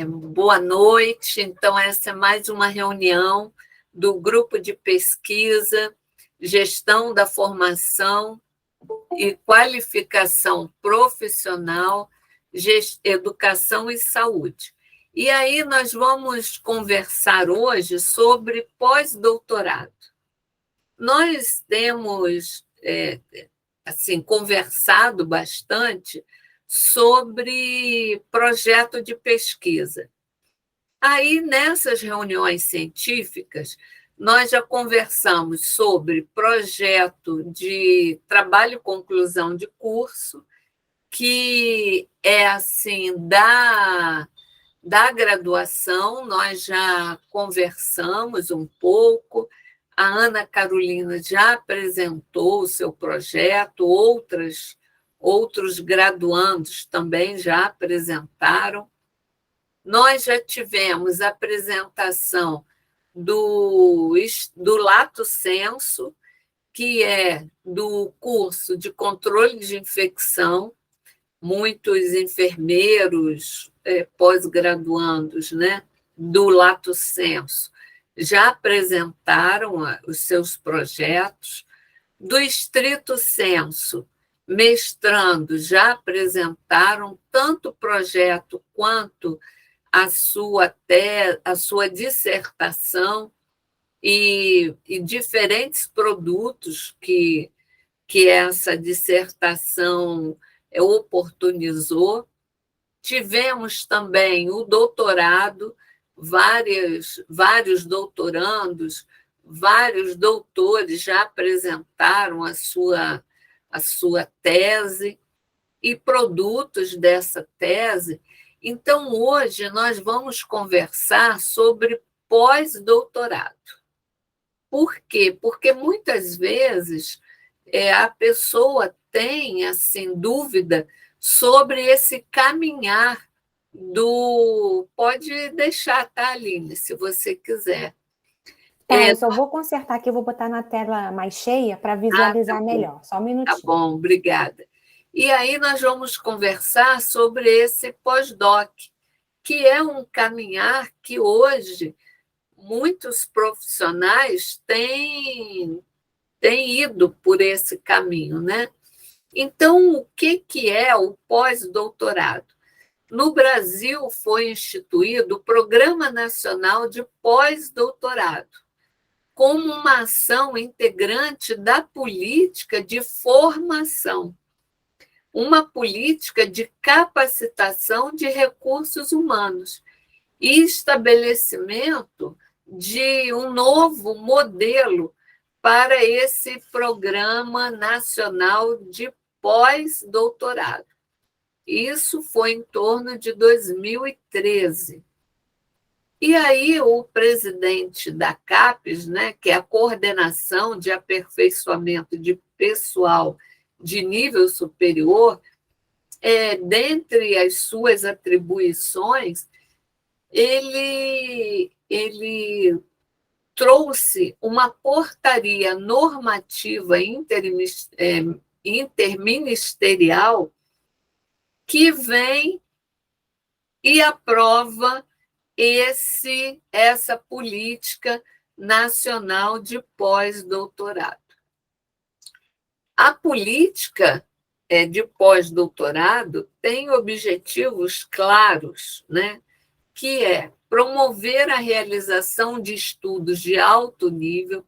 Boa noite. Então, essa é mais uma reunião do Grupo de Pesquisa, Gestão da Formação e Qualificação Profissional, Educação e Saúde. E aí nós vamos conversar hoje sobre pós-doutorado. Nós temos conversado bastante sobre projeto de pesquisa. Aí, nessas reuniões científicas, nós já conversamos sobre projeto de trabalho e conclusão de curso, que é assim, da graduação, nós já conversamos um pouco, a Ana Carolina já apresentou o seu projeto, outros graduandos também já apresentaram. Nós já tivemos a apresentação do Lato Sensu, que é do curso de controle de infecção. Muitos enfermeiros pós-graduandos, né, do Lato Sensu já apresentaram os seus projetos. Do Stricto Sensu, mestrandos já apresentaram tanto o projeto quanto a sua dissertação e diferentes produtos que essa dissertação oportunizou. Tivemos também o doutorado, vários doutorandos, vários doutores já apresentaram a sua tese e produtos dessa tese. Então, hoje, nós vamos conversar sobre pós-doutorado. Por quê? Porque muitas vezes a pessoa tem assim, dúvida sobre esse caminhar do... Pode deixar, tá, Aline, se você quiser. Eu só vou consertar aqui, eu vou botar na tela mais cheia para visualizar melhor. Só um minutinho. Tá bom, obrigada. E aí nós vamos conversar sobre esse pós-doc, que é um caminhar que hoje muitos profissionais têm ido por esse caminho, né? Então, o que é o pós-doutorado? No Brasil, foi instituído o Programa Nacional de Pós-Doutorado, como uma ação integrante da política de formação, uma política de capacitação de recursos humanos e estabelecimento de um novo modelo para esse Programa Nacional de Pós-Doutorado. Isso foi em torno de 2013. E aí o presidente da CAPES, né, que é a Coordenação de Aperfeiçoamento de Pessoal de Nível Superior, dentre as suas atribuições, ele trouxe uma portaria normativa interministerial que vem e aprova essa política nacional de pós-doutorado. A política de pós-doutorado tem objetivos claros, né? Que é promover a realização de estudos de alto nível,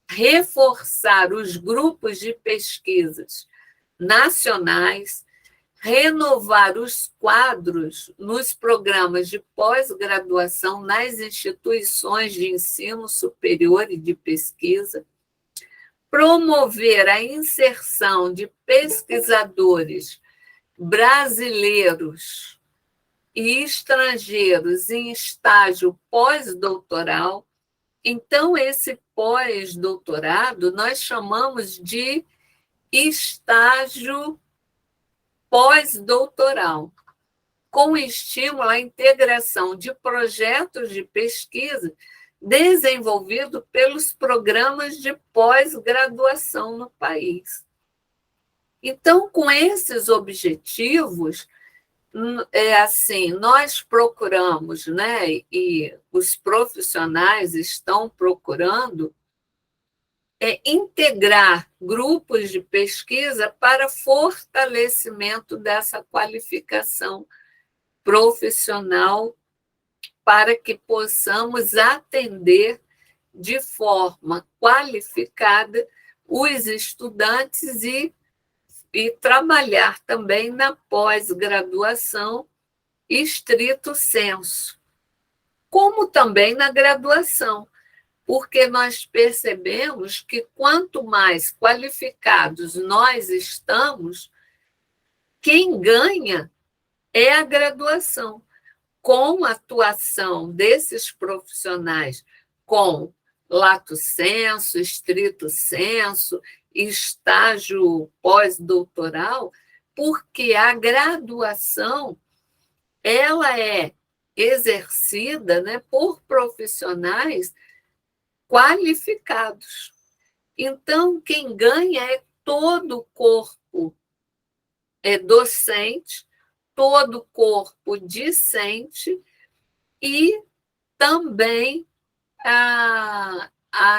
reforçar os grupos de pesquisas nacionais, renovar os quadros nos programas de pós-graduação nas instituições de ensino superior e de pesquisa, promover a inserção de pesquisadores brasileiros e estrangeiros em estágio pós-doutoral. Então, esse pós-doutorado nós chamamos de estágio pós-doutoral, com estímulo à integração de projetos de pesquisa desenvolvidos pelos programas de pós-graduação no país. Então, com esses objetivos, é assim, nós procuramos, né, e os profissionais estão procurando integrar grupos de pesquisa para fortalecimento dessa qualificação profissional, para que possamos atender de forma qualificada os estudantes e trabalhar também na pós-graduação estrito sensu, como também na graduação, porque nós percebemos que quanto mais qualificados nós estamos, quem ganha é a graduação, com a atuação desses profissionais com lato sensu, estrito sensu, estágio pós-doutoral, porque a graduação ela é exercida, né, por profissionais qualificados. Então, quem ganha é todo o corpo docente, todo o corpo discente e também a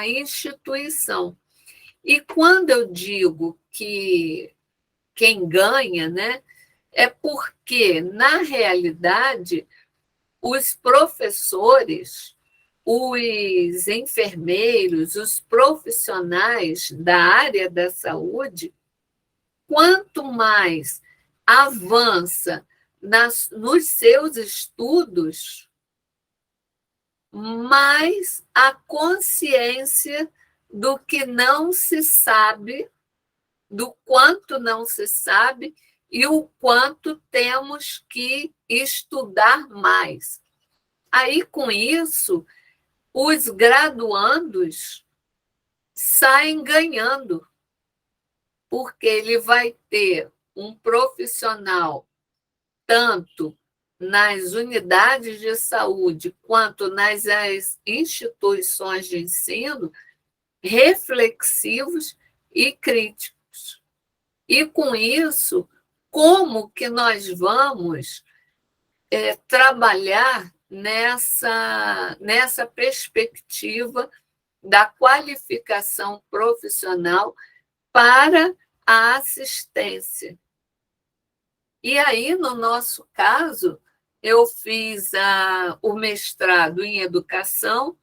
instituição. E quando eu digo que quem ganha, né, é porque, na realidade, os professores, os enfermeiros, os profissionais da área da saúde, quanto mais avança nos seus estudos, mais a consciência do que não se sabe, do quanto não se sabe e o quanto temos que estudar mais. Aí, com isso, os graduandos saem ganhando, porque ele vai ter um profissional, tanto nas unidades de saúde quanto nas instituições de ensino, reflexivos e críticos. E, com isso, como que nós vamos trabalhar nessa perspectiva da qualificação profissional para a assistência. E aí, no nosso caso, eu fiz o mestrado em educação,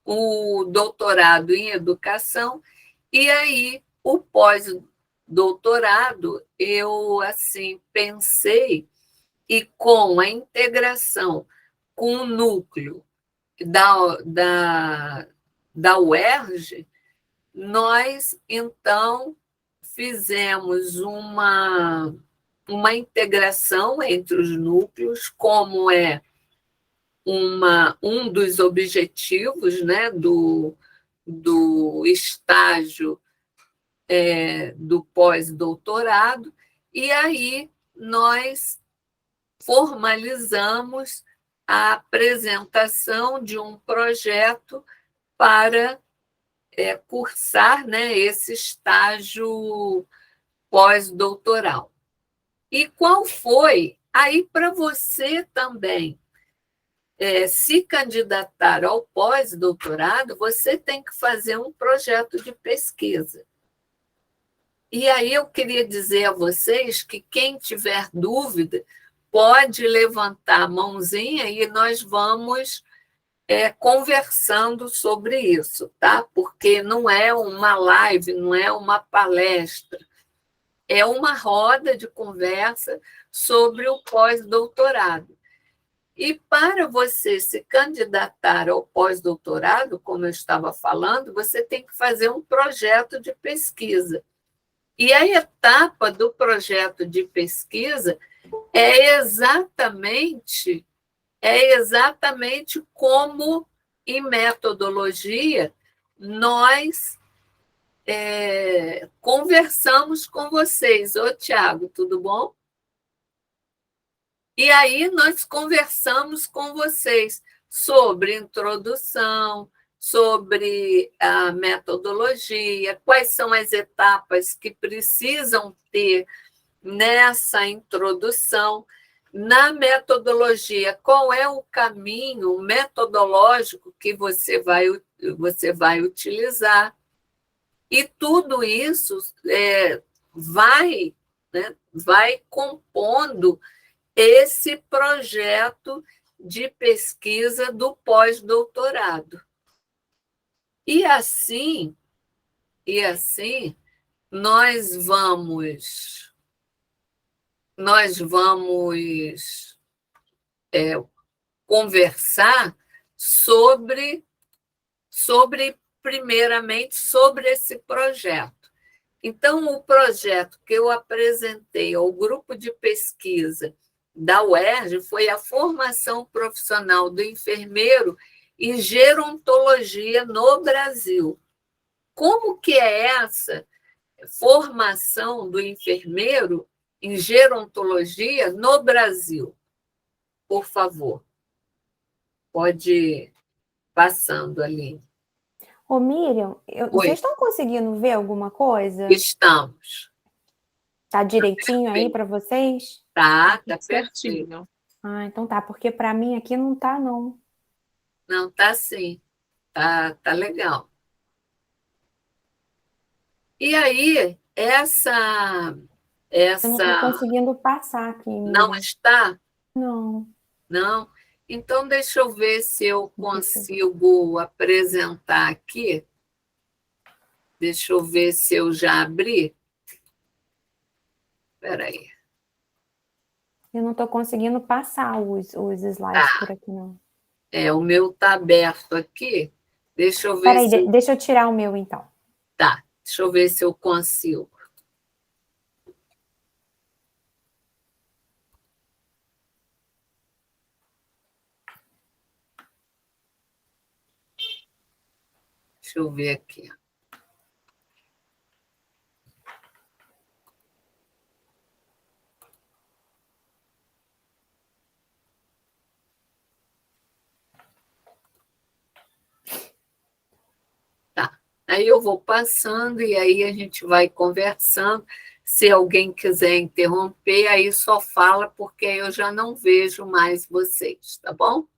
o doutorado em educação, e aí o pós-doutorado, eu assim pensei, e com a integração com o núcleo da UERJ, nós, então, fizemos uma integração entre os núcleos, como é um dos objetivos, né, do estágio do pós-doutorado, e aí nós formalizamos a apresentação de um projeto para cursar, né, esse estágio pós-doutoral. E qual foi? Aí, para você também se candidatar ao pós-doutorado, você tem que fazer um projeto de pesquisa. E aí eu queria dizer a vocês que quem tiver dúvida pode levantar a mãozinha e nós vamos conversando sobre isso, tá? Porque não é uma live, não é uma palestra, é uma roda de conversa sobre o pós-doutorado. E para você se candidatar ao pós-doutorado, como eu estava falando, você tem que fazer um projeto de pesquisa. E a etapa do projeto de pesquisa é exatamente como, em metodologia, nós conversamos com vocês. Ô, Tiago, tudo bom? E aí nós conversamos com vocês sobre introdução, sobre a metodologia, quais são as etapas que precisam ter nessa introdução. na metodologia, qual é o caminho metodológico que você vai utilizar. E tudo isso vai, né, vai compondo esse projeto de pesquisa do pós-doutorado. E assim, nós vamos conversar primeiramente, sobre esse projeto. Então, o projeto que eu apresentei ao grupo de pesquisa da UERJ foi a formação profissional do enfermeiro em gerontologia no Brasil. Como que é essa formação do enfermeiro em gerontologia no Brasil? Por favor, pode ir passando ali. Ô, Miriam, vocês estão conseguindo ver alguma coisa? Estamos. Tá direitinho aí para vocês? Tá perfeito. Ah, então tá, porque para mim aqui não tá, não. Não, tá sim. Tá legal. E aí, Eu não estou conseguindo passar aqui, Miriam. Não está? Não. Não? Então, deixa eu ver se eu consigo apresentar aqui. Deixa eu ver se eu já abri. Espera aí. Eu não estou conseguindo passar os slides por aqui, não. O meu está aberto aqui. Deixa eu ver. Peraí, deixa eu tirar o meu, então. Tá, deixa eu ver se eu consigo. Deixa eu ver aqui. Tá. Aí eu vou passando e aí a gente vai conversando. Se alguém quiser interromper, aí só fala, porque eu já não vejo mais vocês, tá bom?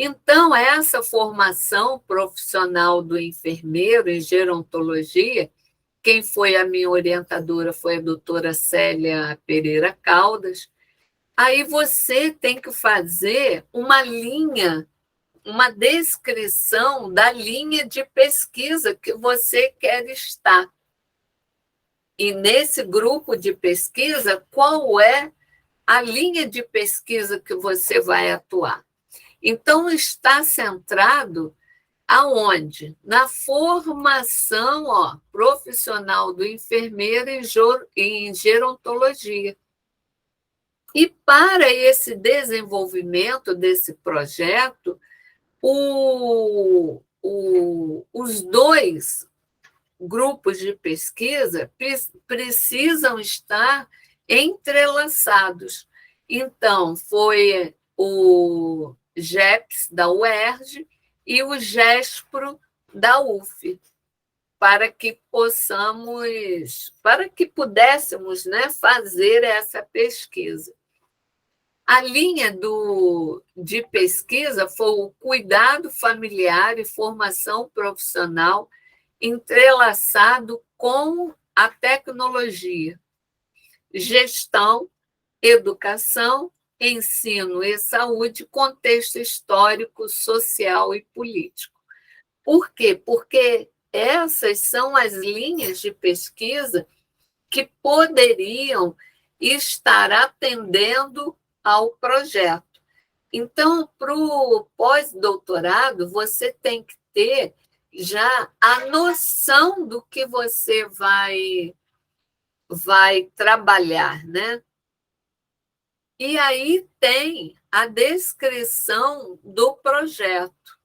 Então, essa formação profissional do enfermeiro em gerontologia, quem foi a minha orientadora foi a doutora Célia Pereira Caldas. Aí você tem que fazer uma descrição da linha de pesquisa que você quer estar. E nesse grupo de pesquisa, qual é a linha de pesquisa que você vai atuar? Então, está centrado aonde? Na formação profissional do enfermeiro em gerontologia. E para esse desenvolvimento desse projeto, os dois grupos de pesquisa precisam estar entrelaçados. Então, foi o GEPS da UERJ e o GESPRO da UF, para que pudéssemos, né, fazer essa pesquisa. A linha de pesquisa foi o cuidado familiar e formação profissional entrelaçado com a tecnologia, gestão, educação, ensino e saúde, contexto histórico, social e político. Por quê? Porque essas são as linhas de pesquisa que poderiam estar atendendo ao projeto. Então, para o pós-doutorado, você tem que ter já a noção do que você vai trabalhar, né? E aí tem a descrição do projeto.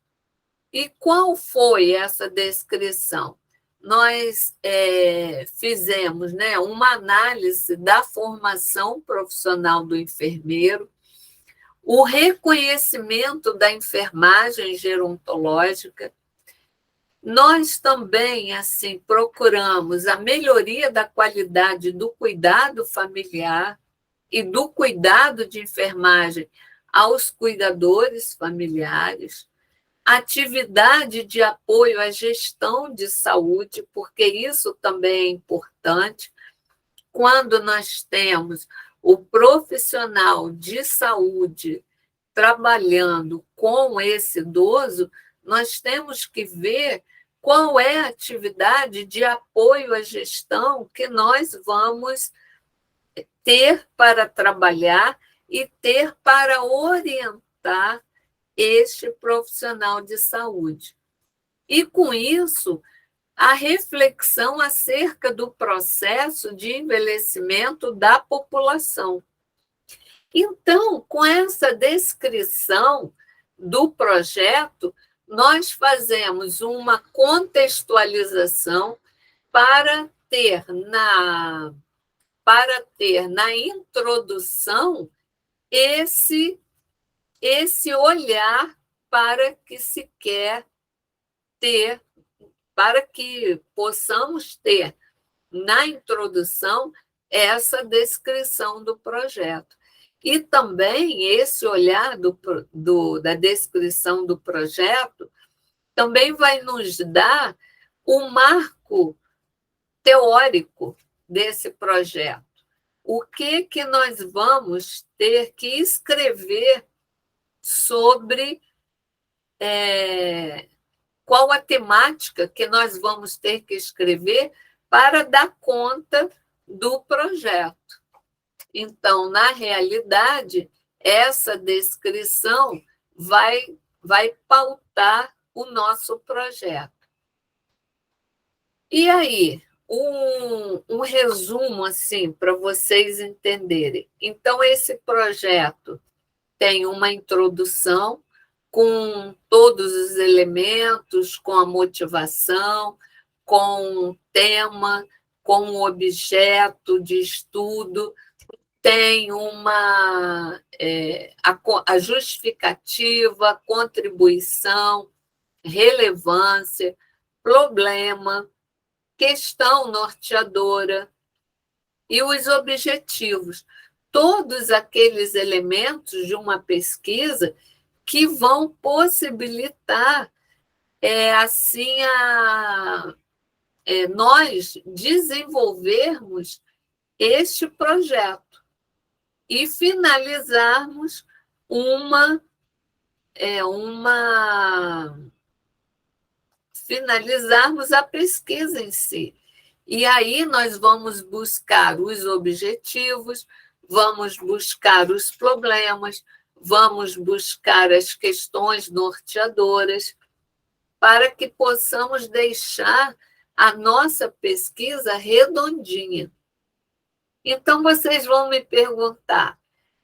E qual foi essa descrição? Nós fizemos, né, uma análise da formação profissional do enfermeiro, o reconhecimento da enfermagem gerontológica. Nós também procuramos a melhoria da qualidade do cuidado familiar e do cuidado de enfermagem aos cuidadores familiares, atividade de apoio à gestão de saúde, porque isso também é importante. Quando nós temos o profissional de saúde trabalhando com esse idoso, nós temos que ver qual é a atividade de apoio à gestão que nós vamos ter para trabalhar e ter para orientar este profissional de saúde. E, com isso, a reflexão acerca do processo de envelhecimento da população. Então, com essa descrição do projeto, nós fazemos uma contextualização para ter na introdução esse olhar para que se quer ter, para que possamos ter na introdução essa descrição do projeto. E também esse olhar da descrição do projeto também vai nos dar o marco teórico desse projeto. O que nós vamos ter que escrever sobre qual a temática que nós vamos ter que escrever para dar conta do projeto. Então, na realidade, essa descrição vai pautar o nosso projeto. E aí, um resumo assim para vocês entenderem. Então, esse projeto tem uma introdução com todos os elementos, com a motivação, com o tema, com o objeto de estudo, tem a justificativa, a contribuição, relevância, problema, questão norteadora e os objetivos. Todos aqueles elementos de uma pesquisa que vão possibilitar nós desenvolvermos este projeto e finalizarmos finalizarmos a pesquisa em si. E aí nós vamos buscar os objetivos, vamos buscar os problemas, vamos buscar as questões norteadoras, para que possamos deixar a nossa pesquisa redondinha. Então, vocês vão me perguntar,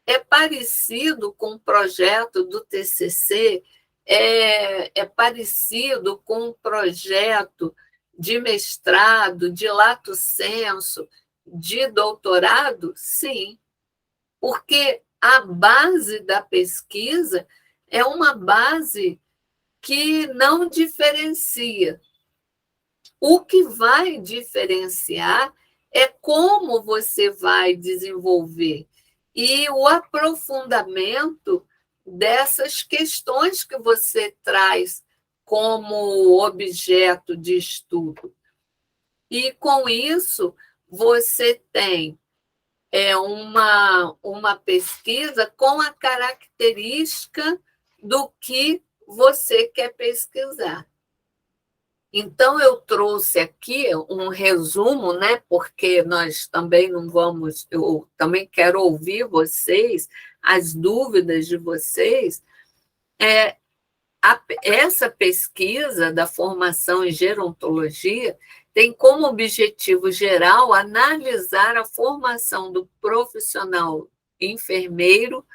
é parecido com o projeto do TCC? É parecido com o projeto de mestrado, de lato sensu, de doutorado? Sim, porque a base da pesquisa é uma base que não diferencia. O que vai diferenciar é como você vai desenvolver e o aprofundamento dessas questões que você traz como objeto de estudo. E, com isso, você tem uma pesquisa com a característica do que você quer pesquisar. Então, eu trouxe aqui um resumo, né? Porque nós também não vamos... Eu também quero ouvir vocês, as dúvidas de vocês. Essa pesquisa da formação em gerontologia tem como objetivo geral analisar a formação do profissional enfermeiro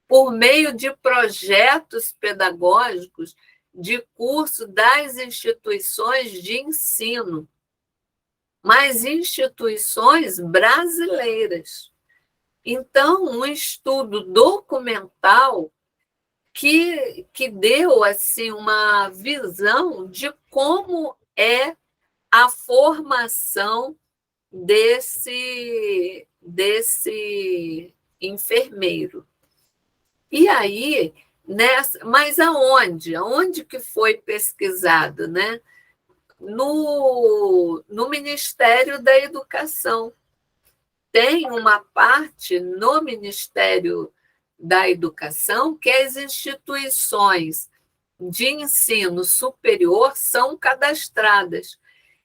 por meio de projetos pedagógicos de curso das instituições de ensino, mas instituições brasileiras. Então, um estudo documental que deu assim, uma visão de como é a formação desse enfermeiro. E aí, mas aonde? Aonde que foi pesquisado, né? No Ministério da Educação. Tem uma parte no Ministério da Educação que as instituições de ensino superior são cadastradas.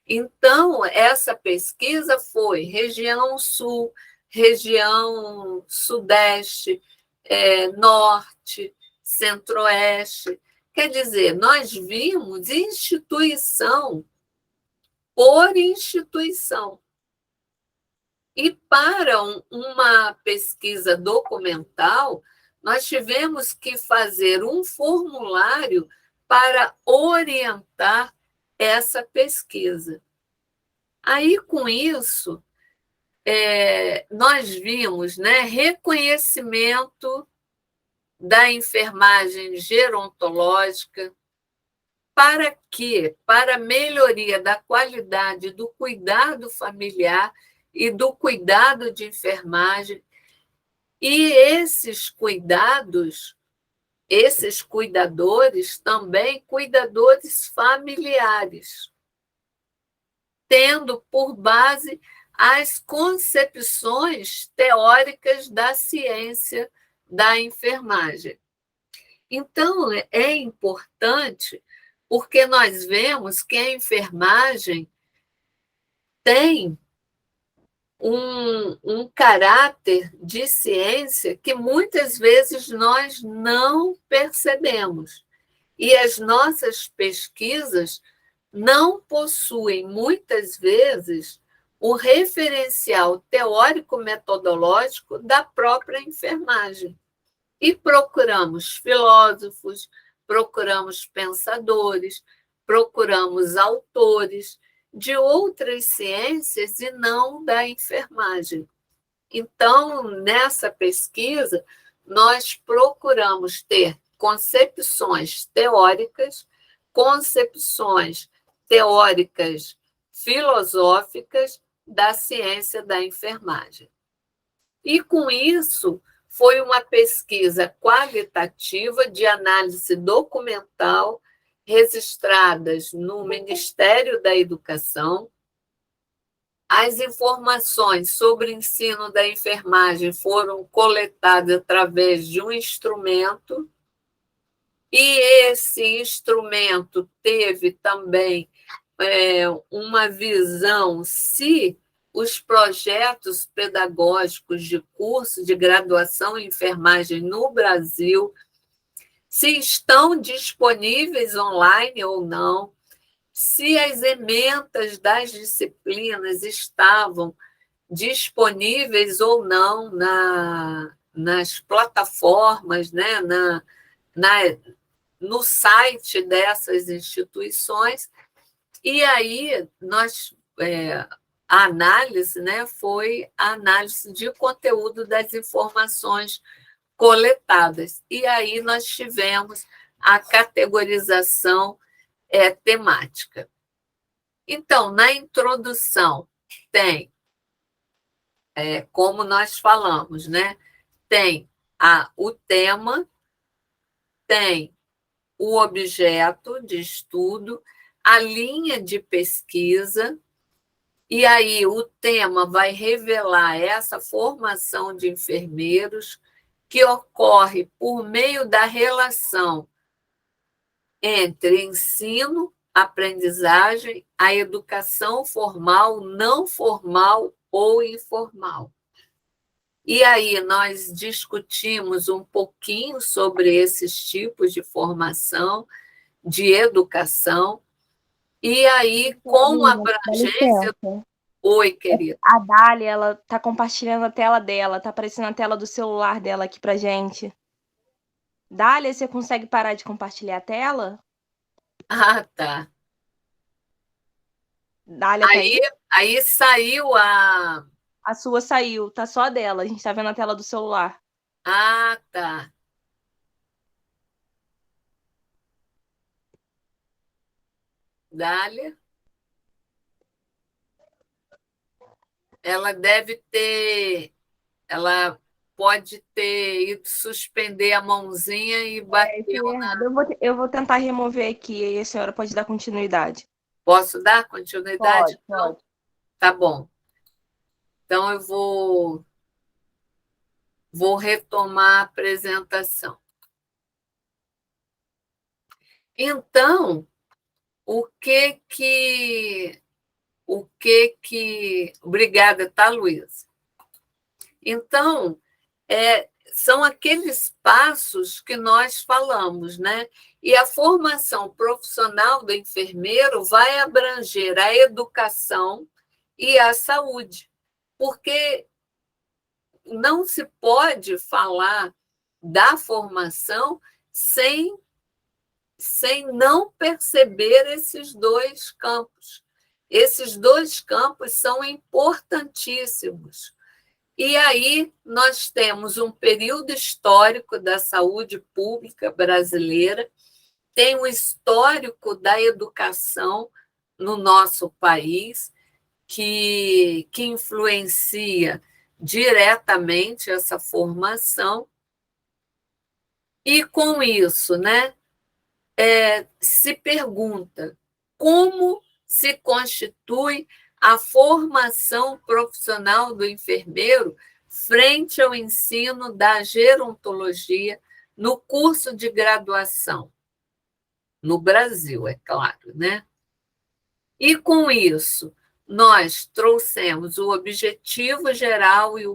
Então, essa pesquisa foi região sul, região sudeste, norte, centro-oeste. Quer dizer, nós vimos instituição por instituição. E para uma pesquisa documental, nós tivemos que fazer um formulário para orientar essa pesquisa. Aí, com isso, nós vimos, né, reconhecimento da enfermagem gerontológica. Para quê? Para a melhoria da qualidade do cuidado familiar e do cuidado de enfermagem. E esses cuidados, esses cuidadores também cuidadores familiares, tendo por base as concepções teóricas da ciência da enfermagem. Então, é importante porque nós vemos que a enfermagem tem um caráter de ciência que muitas vezes nós não percebemos. E as nossas pesquisas não possuem, muitas vezes, o referencial teórico-metodológico da própria enfermagem. E procuramos filósofos, procuramos pensadores, procuramos autores de outras ciências e não da enfermagem. Então, nessa pesquisa, nós procuramos ter concepções teóricas filosóficas da ciência da enfermagem. E, com isso, foi uma pesquisa qualitativa de análise documental registradas no Ministério da Educação. As informações sobre o ensino da enfermagem foram coletadas através de um instrumento, e esse instrumento teve também uma visão se os projetos pedagógicos de curso de graduação em enfermagem no Brasil se estão disponíveis online ou não, se as ementas das disciplinas estavam disponíveis ou não nas plataformas, né, no site dessas instituições. E aí a análise, né, foi a análise de conteúdo das informações coletadas. E aí nós tivemos a categorização temática. Então, na introdução, tem, como nós falamos, né, tem o tema, tem o objeto de estudo, a linha de pesquisa, e aí o tema vai revelar essa formação de enfermeiros que ocorre por meio da relação entre ensino, aprendizagem, a educação formal, não formal ou informal. E aí nós discutimos um pouquinho sobre esses tipos de formação, de educação, e aí, com abrangência... Oi, querida. A Dália, ela tá compartilhando a tela dela, tá aparecendo a tela do celular dela aqui pra gente. Dália, você consegue parar de compartilhar a tela? Ah, tá. Dália, tá aí? Aí saiu a... A sua saiu, tá só a dela. A gente tá vendo a tela do celular. Ah, tá. Dália. Ela deve ter... Ela pode ter ido suspender a mãozinha e bateu na... Eu vou tentar remover aqui e a senhora pode dar continuidade. Posso dar continuidade? Pode. Tá bom. Então, eu vou retomar a apresentação. Então, o que que... Obrigada, tá, Luísa? Então, são aqueles passos que nós falamos, né? E a formação profissional do enfermeiro vai abranger a educação e a saúde, porque não se pode falar da formação sem não perceber esses dois campos. Esses dois campos são importantíssimos. E aí nós temos um período histórico da saúde pública brasileira, tem o histórico da educação no nosso país, que influencia diretamente essa formação. E com isso, né, se pergunta como se constitui a formação profissional do enfermeiro frente ao ensino da gerontologia no curso de graduação, no Brasil, é claro, né? E com isso, nós trouxemos o objetivo geral e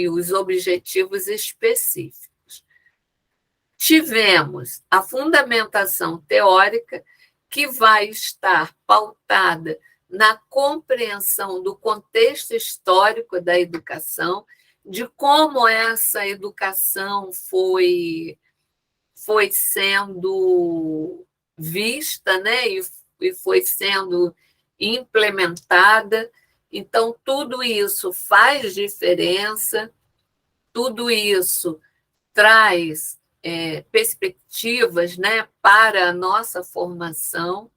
os objetivos específicos. Tivemos a fundamentação teórica, que vai estar pautada na compreensão do contexto histórico da educação, de como essa educação foi sendo vista, né, e foi sendo implementada. Então, tudo isso faz diferença, tudo isso traz perspectivas, né, para a nossa formação.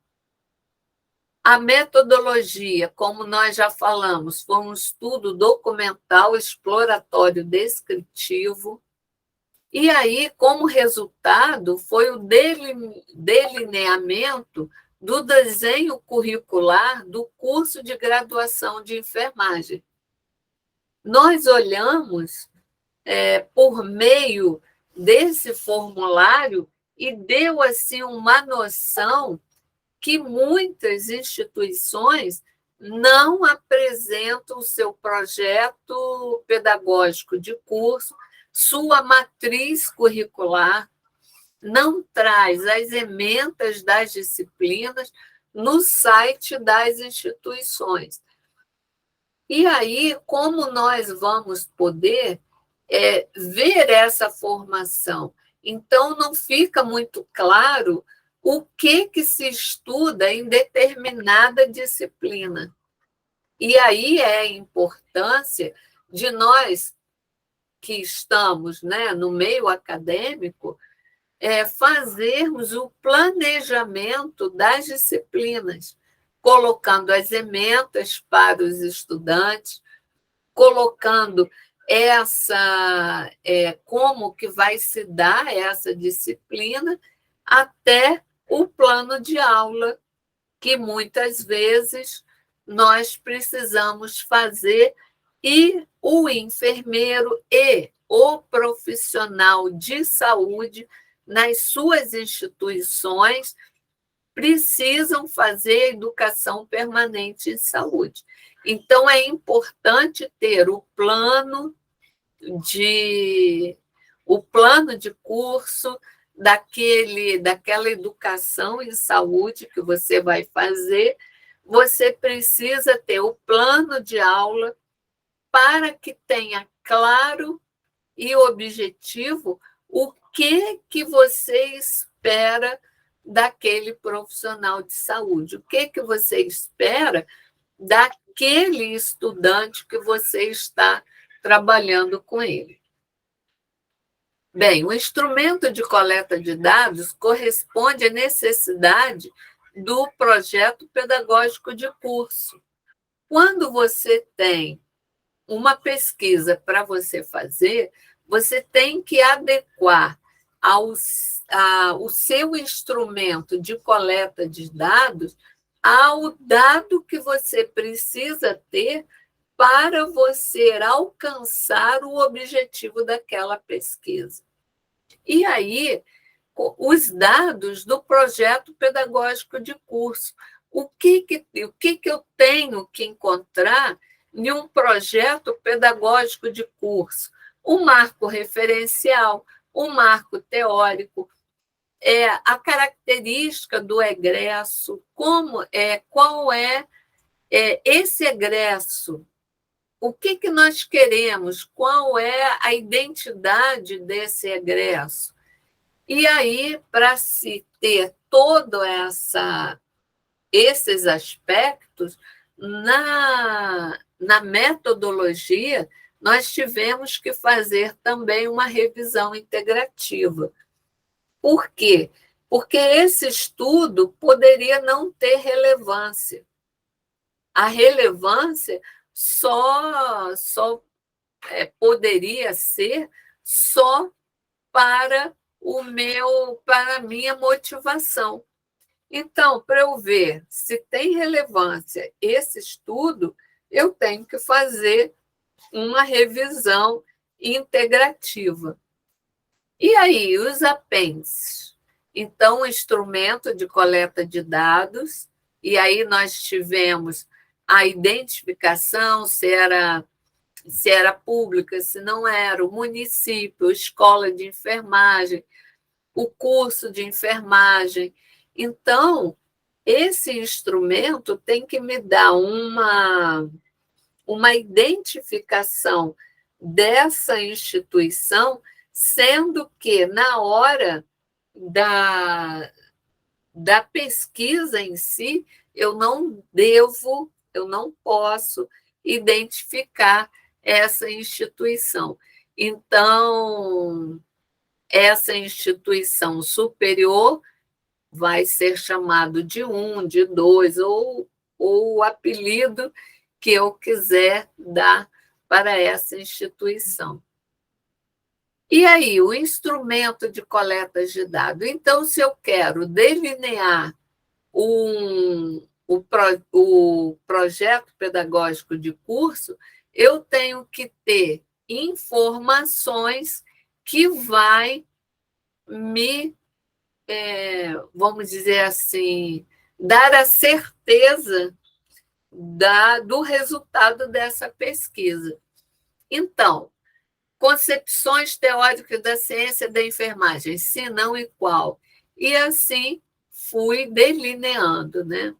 A metodologia, como nós já falamos, foi um estudo documental, exploratório, descritivo. E aí, como resultado, foi o delineamento do desenho curricular do curso de graduação de enfermagem. Nós olhamos por meio desse formulário e deu assim uma noção que muitas instituições não apresentam o seu projeto pedagógico de curso, sua matriz curricular, não traz as ementas das disciplinas no site das instituições. E aí, como nós vamos poder ver essa formação? Então, não fica muito claro o que se estuda em determinada disciplina. E aí é a importância de nós, que estamos, né, no meio acadêmico, fazermos o planejamento das disciplinas, colocando as ementas para os estudantes, colocando como que vai se dar essa disciplina, até o plano de aula, que muitas vezes nós precisamos fazer, e o enfermeiro e o profissional de saúde, nas suas instituições, precisam fazer educação permanente em saúde. Então, é importante ter o plano de curso daquela educação em saúde que você vai fazer. Você precisa ter o plano de aula para que tenha claro e objetivo o que você espera daquele profissional de saúde, o que você espera daquele estudante que você está trabalhando com ele. Bem, o instrumento de coleta de dados corresponde à necessidade do projeto pedagógico de curso. Quando você tem uma pesquisa para você fazer, você tem que adequar o seu instrumento de coleta de dados ao dado que você precisa ter para você alcançar o objetivo daquela pesquisa. E aí, os dados do projeto pedagógico de curso. O que eu tenho que encontrar em um projeto pedagógico de curso? Um marco referencial, um marco teórico, a característica do egresso, qual é esse egresso, o que nós queremos, qual é a identidade desse egresso. E aí, para se ter todos esses aspectos, na metodologia, nós tivemos que fazer também uma revisão integrativa. Por quê? Porque esse estudo poderia não ter relevância. A relevância só poderia ser só para a minha motivação. Então, para eu ver se tem relevância esse estudo, eu tenho que fazer uma revisão integrativa. E aí, os apêndices? Então, o instrumento de coleta de dados, e aí nós tivemos a identificação, se era pública, se não era, o município, a escola de enfermagem, o curso de enfermagem. Então, esse instrumento tem que me dar uma identificação dessa instituição, sendo que, na hora da pesquisa em si, eu não posso identificar essa instituição. Então, essa instituição superior vai ser chamado de 1, de 2, ou o apelido que eu quiser dar para essa instituição. E aí, o instrumento de coleta de dados. Então, se eu quero delinear o projeto pedagógico de curso, eu tenho que ter informações que vai me, vamos dizer assim, dar a certeza do resultado dessa pesquisa. Então, concepções teóricas da ciência da enfermagem, se não e qual. E assim fui delineando, né?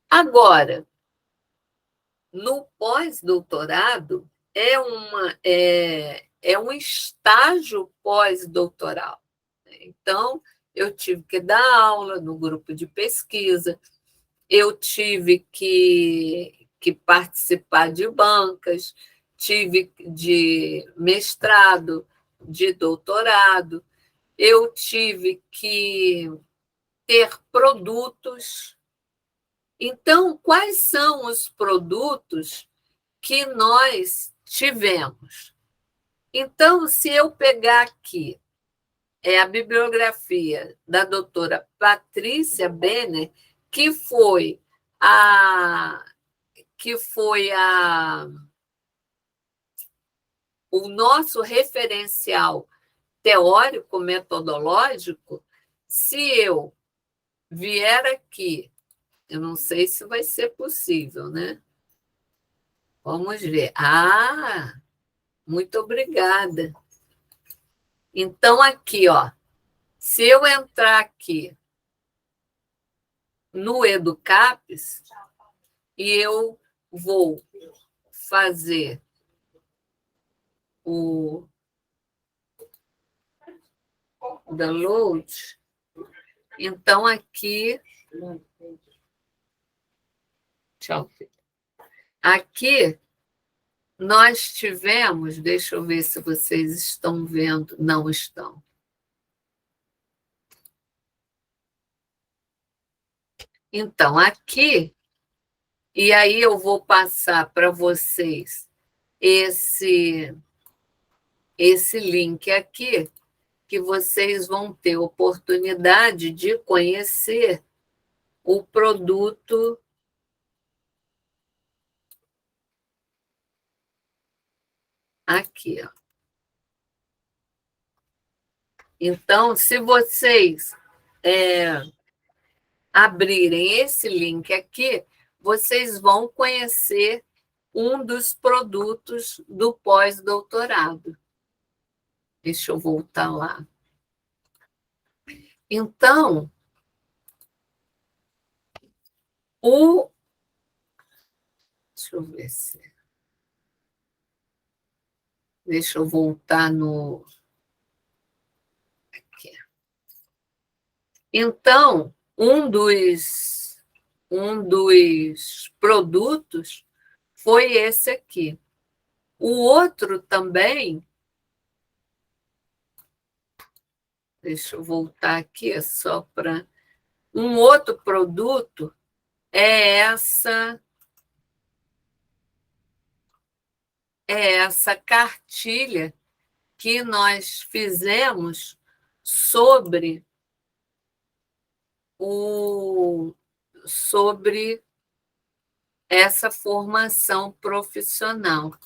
Agora, no pós-doutorado, é um estágio pós-doutoral. Então, eu tive que dar aula no grupo de pesquisa, eu tive que participar de bancas, tive de mestrado, de doutorado, eu tive que ter produtos. Então, quais são os produtos que nós tivemos? Então, se eu pegar aqui a bibliografia da doutora Patrícia Benner, que foi o nosso referencial teórico-metodológico, se eu vier aqui, eu não sei se vai ser possível, né? Vamos ver. Muito obrigada. Então, aqui, ó, se eu entrar aqui no Educapes e eu vou fazer o download, então aqui. Tchau. Aqui nós tivemos, deixa eu ver se vocês estão vendo, não estão. Então, aqui, e aí eu vou passar para vocês esse link aqui, que vocês vão ter oportunidade de conhecer o produto aqui, ó. Então, se vocês abrirem esse link aqui, vocês vão conhecer um dos produtos do pós-doutorado. Deixa eu voltar lá. Então, deixa eu ver se... Deixa eu voltar no... Aqui. Então, um dos produtos foi esse aqui. O outro também... Deixa eu voltar aqui só para... Um outro produto é essa cartilha que nós fizemos sobre essa formação profissional.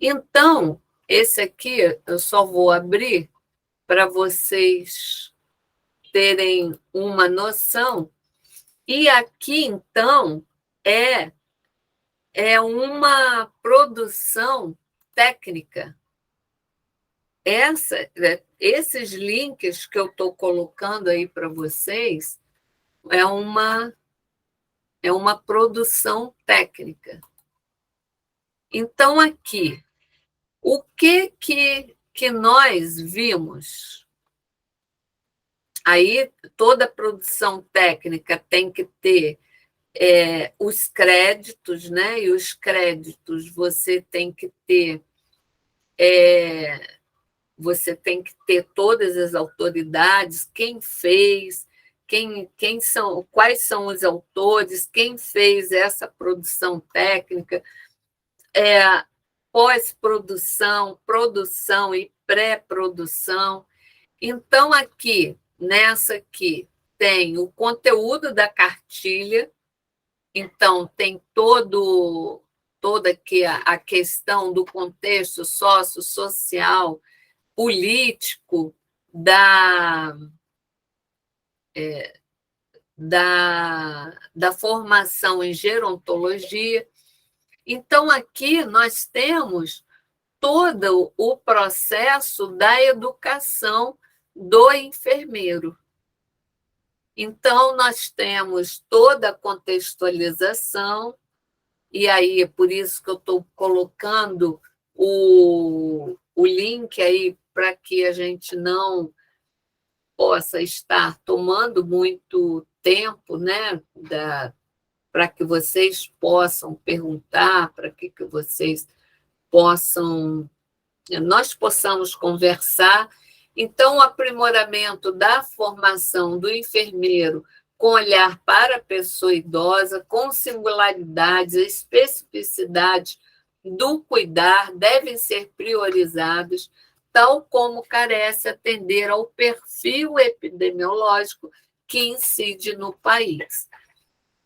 Então, esse aqui eu só vou abrir para vocês terem uma noção. E aqui, então, é uma produção técnica. Esses links que eu estou colocando aí para vocês é uma produção técnica. Então, aqui, o que nós vimos? Aí, toda produção técnica tem que ter os créditos, né? E os créditos você tem que ter todas as autoridades, quem fez, quais são os autores, quem fez essa produção técnica, pós-produção, produção e pré-produção. Então, nessa aqui, tem o conteúdo da cartilha. Então, tem toda aqui a questão do contexto sociossocial, político da formação em gerontologia. Então, aqui nós temos todo o processo da educação do enfermeiro. Então, nós temos toda a contextualização, e aí é por isso que eu estou colocando o link aí para que a gente não possa estar tomando muito tempo, né, para que vocês possam perguntar, para que vocês nós possamos conversar. Então, o aprimoramento da formação do enfermeiro com olhar para a pessoa idosa, com singularidades, especificidades do cuidar devem ser priorizados, tal como carece atender ao perfil epidemiológico que incide no país.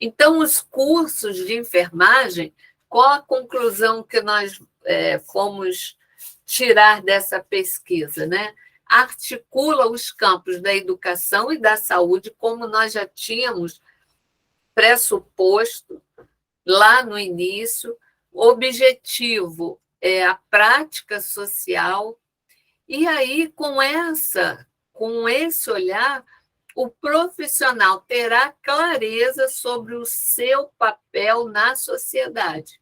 Então, os cursos de enfermagem, qual a conclusão que nós fomos tirar dessa pesquisa, né? Articula os campos da educação e da saúde, como nós já tínhamos pressuposto lá no início. O objetivo é a prática social, e aí, com esse olhar, o profissional terá clareza sobre o seu papel na sociedade.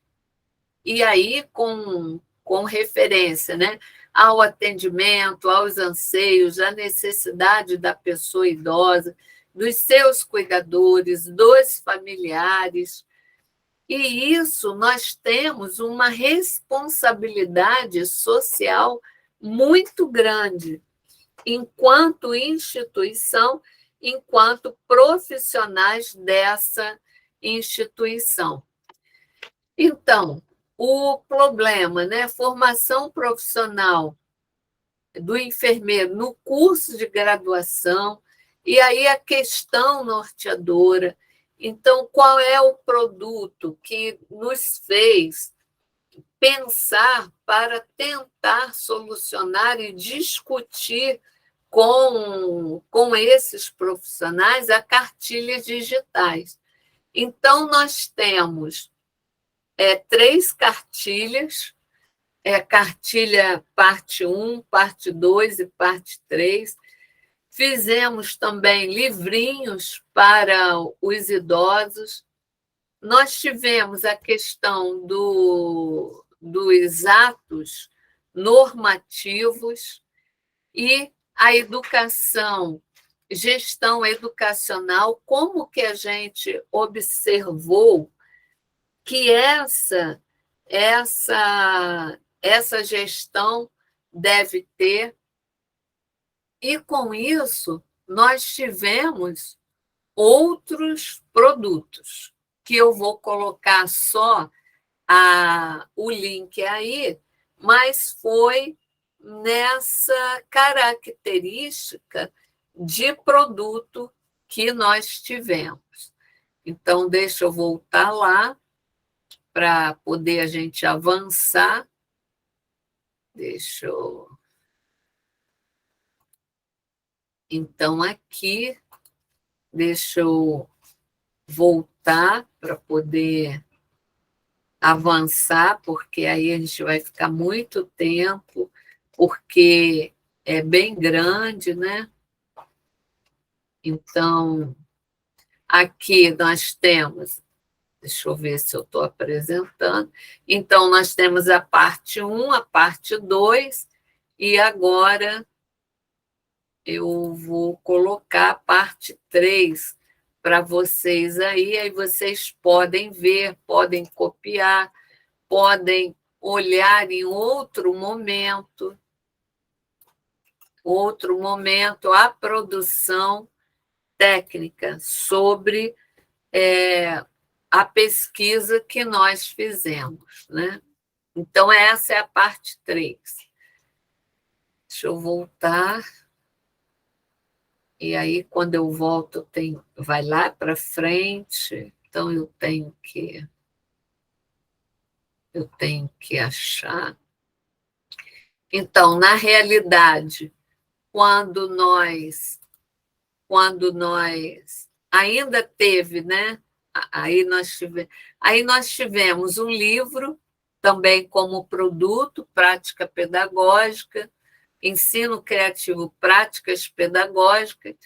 E aí, com referência, né, ao atendimento, aos anseios, à necessidade da pessoa idosa, dos seus cuidadores, dos familiares. E isso nós temos uma responsabilidade social muito grande, enquanto instituição, enquanto profissionais dessa instituição. Então, o problema, né? Formação profissional do enfermeiro no curso de graduação, e aí a questão norteadora. Então, qual é o produto que nos fez pensar para tentar solucionar e discutir com esses profissionais a cartilhas digitais? Então, nós temos 3 cartilhas, cartilha parte 1, parte 2 e parte 3. Fizemos também livrinhos para os idosos. Nós tivemos a questão dos atos normativos e a educação, gestão educacional, como que a gente observou que essa gestão deve ter. E, com isso, nós tivemos outros produtos, que eu vou colocar só o link aí, mas foi nessa característica de produto que nós tivemos. Então, deixa eu voltar lá para poder a gente avançar. Deixa eu... Então, aqui, deixa eu voltar para poder avançar, porque aí a gente vai ficar muito tempo, porque é bem grande, né? Então, aqui nós temos, deixa eu ver se eu estou apresentando. Então, nós temos a parte 1, a parte 2, e agora eu vou colocar a parte 3 para vocês aí vocês podem ver, podem copiar, podem olhar em outro momento a produção técnica sobre a pesquisa que nós fizemos, né? Então, essa é a parte 3. Deixa eu voltar. E aí, quando eu volto, vai lá para frente, então eu tenho que achar. Então, na realidade, quando nós ainda teve, né? Aí nós tivemos um livro também como produto, prática pedagógica, ensino criativo, práticas pedagógicas,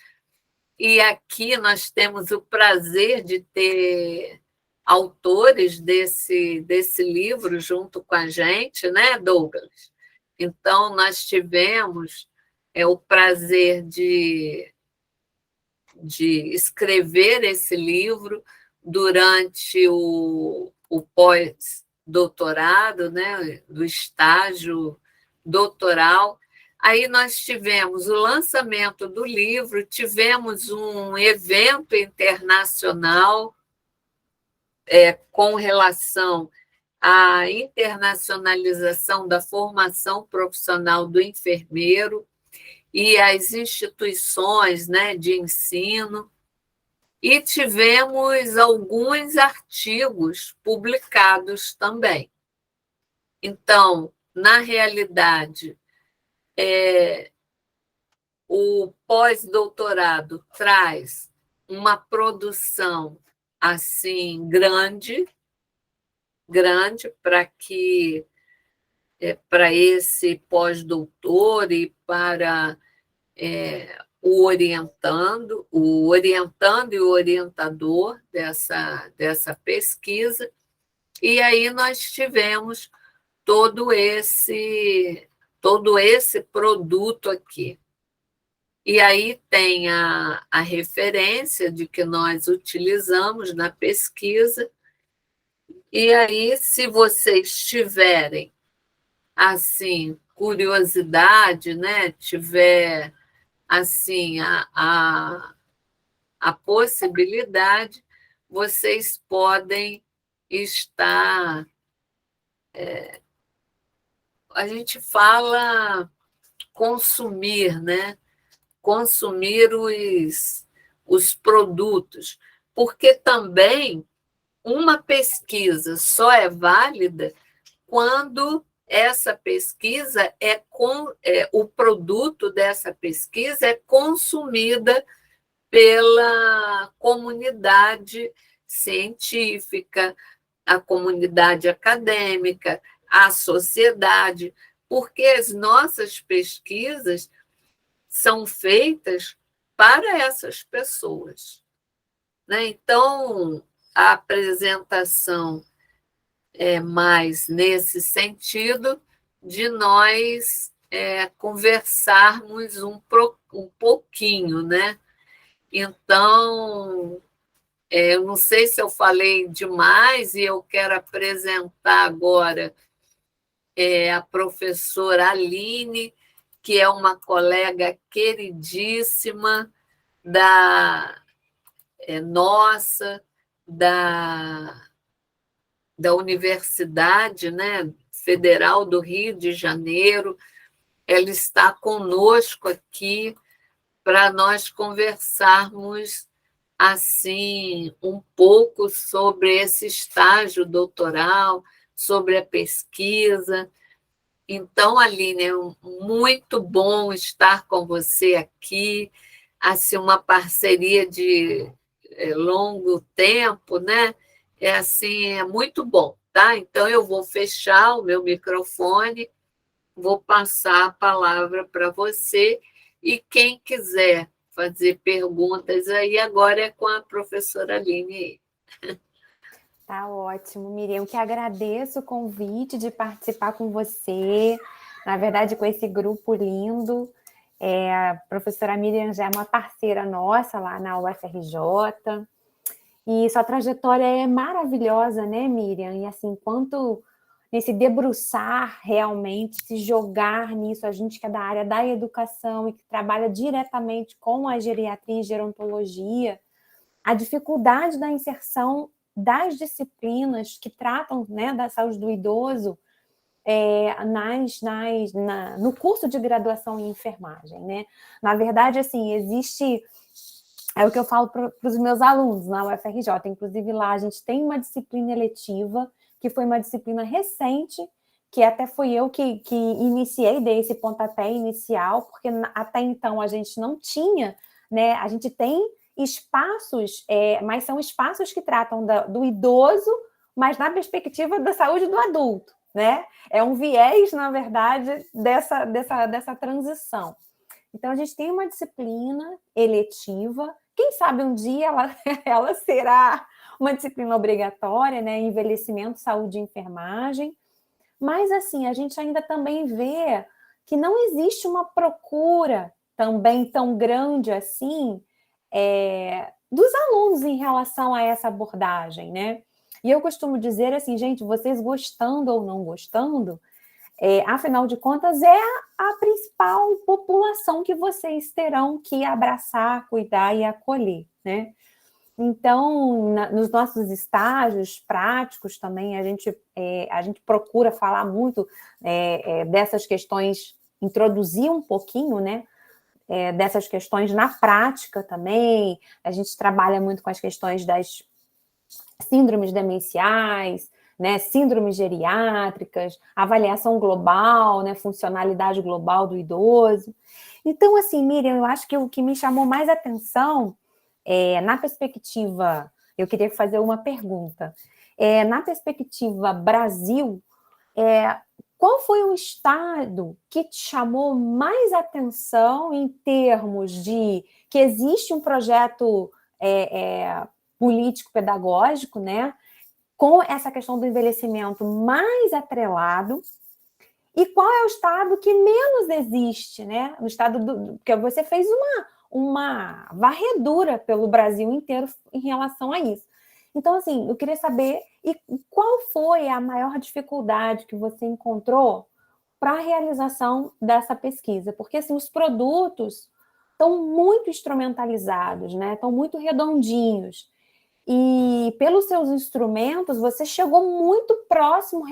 e aqui nós temos o prazer de ter autores desse livro junto com a gente, né, Douglas? Então, nós tivemos o prazer de escrever esse livro durante o pós-doutorado, né, do estágio doutoral. Aí nós tivemos o lançamento do livro, tivemos um evento internacional com relação à internacionalização da formação profissional do enfermeiro e as instituições, né, de ensino, e tivemos alguns artigos publicados também. Então, na realidade, o pós-doutorado traz uma produção assim grande para esse pós-doutor e para o orientando e o orientador dessa pesquisa. E aí nós tivemos todo esse produto aqui. E aí tem a referência de que nós utilizamos na pesquisa. E aí, se vocês tiverem assim curiosidade, né, tiver assim a possibilidade, vocês podem estar a gente fala consumir, né? Consumir os produtos, porque também uma pesquisa só é válida quando essa pesquisa o produto dessa pesquisa é consumida pela comunidade científica, a comunidade acadêmica, a sociedade, porque as nossas pesquisas são feitas para essas pessoas, né? Então, a apresentação é mais nesse sentido de nós conversarmos um pouquinho, né? Então, eu não sei se eu falei demais e eu quero apresentar agora a professora Aline, que é uma colega queridíssima nossa, da Universidade, né, Federal do Rio de Janeiro. Ela está conosco aqui para nós conversarmos assim um pouco sobre esse estágio doutoral, sobre a pesquisa. Então, Aline, é muito bom estar com você aqui, assim, uma parceria de longo tempo, né? É muito bom, tá? Então, eu vou fechar o meu microfone, vou passar a palavra para você, e quem quiser fazer perguntas aí, agora é com a professora Aline. Tá ótimo, Miriam. Eu que agradeço o convite de participar com você, na verdade, com esse grupo lindo. A professora Miriam já é uma parceira nossa lá na UFRJ, e sua trajetória é maravilhosa, né, Miriam? E assim, quanto nesse debruçar realmente, se jogar nisso, a gente que é da área da educação e que trabalha diretamente com a geriatria e gerontologia, a dificuldade da inserção das disciplinas que tratam, né, da saúde do idoso no curso de graduação em enfermagem, né? Na verdade, assim, existe... É o que eu falo para os meus alunos na UFRJ. Inclusive, lá a gente tem uma disciplina eletiva, que foi uma disciplina recente, que até fui eu que iniciei, dei esse pontapé inicial, porque até então a gente não tinha, né? A gente tem espaços, mas são espaços que tratam do idoso, mas na perspectiva da saúde do adulto, né? É um viés, na verdade, dessa transição. Então, a gente tem uma disciplina eletiva, quem sabe um dia ela será uma disciplina obrigatória, né? Envelhecimento, saúde e enfermagem. Mas, assim, a gente ainda também vê que não existe uma procura também tão grande assim dos alunos em relação a essa abordagem, né? E eu costumo dizer assim, gente, vocês gostando ou não gostando, afinal de contas, é a principal população que vocês terão que abraçar, cuidar e acolher, né? Então, nos nossos estágios práticos também, a gente procura falar muito dessas questões, introduzir um pouquinho, né? Dessas questões na prática também. A gente trabalha muito com as questões das síndromes demenciais, né, síndromes geriátricas, avaliação global, né, funcionalidade global do idoso. Então, assim, Miriam, eu acho que o que me chamou mais atenção, na perspectiva, eu queria fazer uma pergunta. Na perspectiva Brasil, qual foi o estado que te chamou mais atenção em termos de que existe um projeto político-pedagógico, né, com essa questão do envelhecimento mais atrelado, e qual é o estado que menos existe, né? O estado porque você fez uma varredura pelo Brasil inteiro em relação a isso. Então, assim, eu queria saber qual foi a maior dificuldade que você encontrou para a realização dessa pesquisa, porque assim, os produtos estão muito instrumentalizados, né? Estão muito redondinhos. E pelos seus instrumentos, você chegou muito próximo